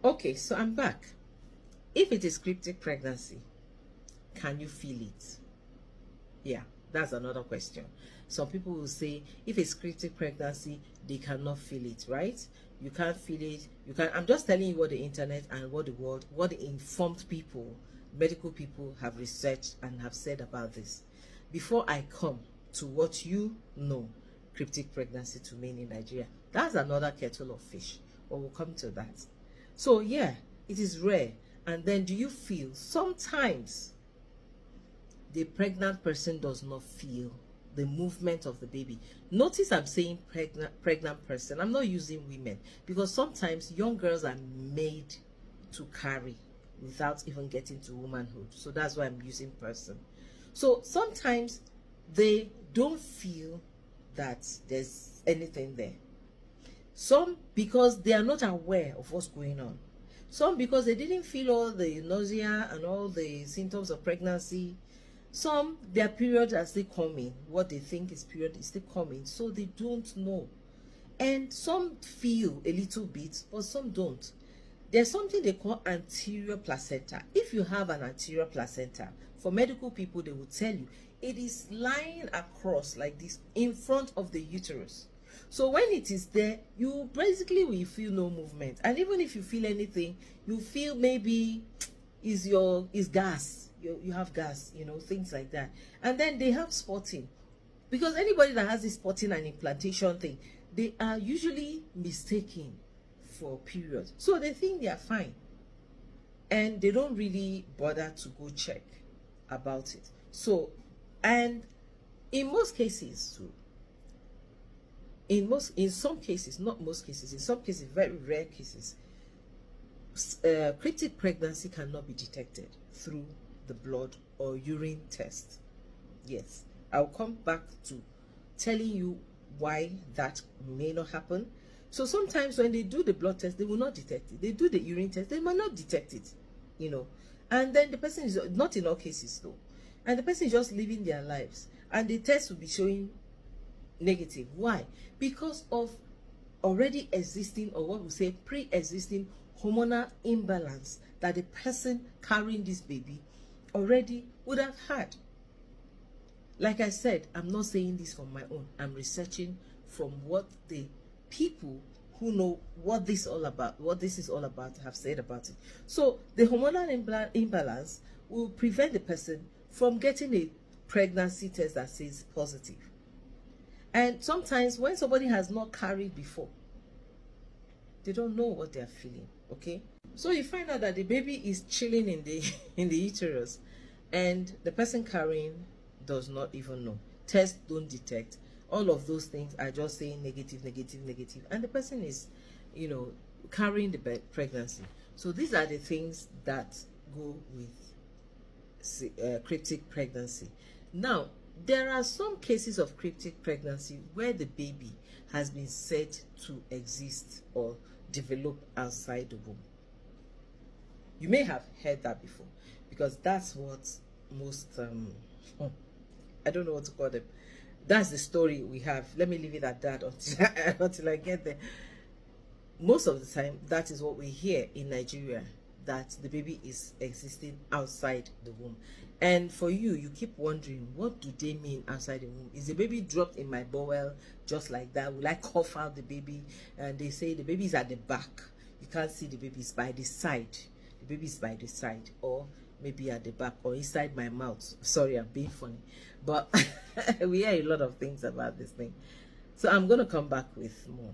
Okay, so I'm back. If it is cryptic pregnancy, can you feel it? Yeah, that's another question. Some people will say if it's cryptic pregnancy, they cannot feel it, right? You can't feel it. You can. I'm just telling you what the internet and what the world, what the informed people, medical people have researched and have said about this. Before I come to what you know, cryptic pregnancy to mean in Nigeria, that's another kettle of fish. But we'll come to that. So yeah, it is rare. And then do you feel sometimes the pregnant person does not feel the movement of the baby? Notice I'm saying pregnant person. I'm not using women, because sometimes young girls are made to carry without even getting to womanhood. So that's why I'm using person. So sometimes they don't feel that there's anything there. Some because they are not aware of what's going on. Some because they didn't feel all the nausea and all the symptoms of pregnancy. Some, their periods are still coming. What they think is period is still coming, so they don't know. And some feel a little bit, but some don't. There's something they call anterior placenta. If you have an anterior placenta, for medical people, they will tell you it is lying across like this in front of the uterus. So when it is there, you basically will feel no movement. And even if you feel anything, you feel maybe is gas. You have gas, you know, things like that. And then they have spotting. Because anybody that has this spotting and implantation thing, they are usually mistaken for periods. So they think they are fine. And they don't really bother to go check about it. So, and in most cases, in some cases, not most cases, in some cases, very rare cases, cryptic pregnancy cannot be detected through the blood or urine test. Yes, I'll come back to telling you why that may not happen. So sometimes when they do the blood test, they will not detect it. They do the urine test, they might not detect it, you know. And then the person is, not in all cases though, and the person is just living their lives, and the test will be showing negative. Why? Because of already existing, or what we say pre-existing hormonal imbalance that the person carrying this baby already would have had. Like I said, I'm not saying this from my own. I'm researching from what the people who know what this is all about have said about it. So the hormonal imbalance will prevent the person from getting a pregnancy test that says positive. And sometimes when somebody has not carried before, they don't know what they're feeling. Okay, so you find out that the baby is chilling in the in the uterus, and the person carrying does not even know. Tests don't detect. All of those things are just saying negative, negative, negative, and the person is, you know, carrying the pregnancy. So these are the things that go with cryptic pregnancy. Now, there are some cases of cryptic pregnancy where the baby has been said to exist or develop outside the womb. You may have heard that before, because that's what most I don't know what to call them. That's the story we have. Let me leave it at that until I get there. Most of the time, that is what we hear in Nigeria, that the baby is existing outside the womb. And for you keep wondering, what do they mean outside the womb? Is the baby dropped in my bowel just like that? Will I cough out the baby? And they say the baby is at the back. You can't see the baby, is by the side. The baby is by the side, or maybe at the back, or inside my mouth. Sorry, I'm being funny, but we hear a lot of things about this thing. So I'm going to come back with more.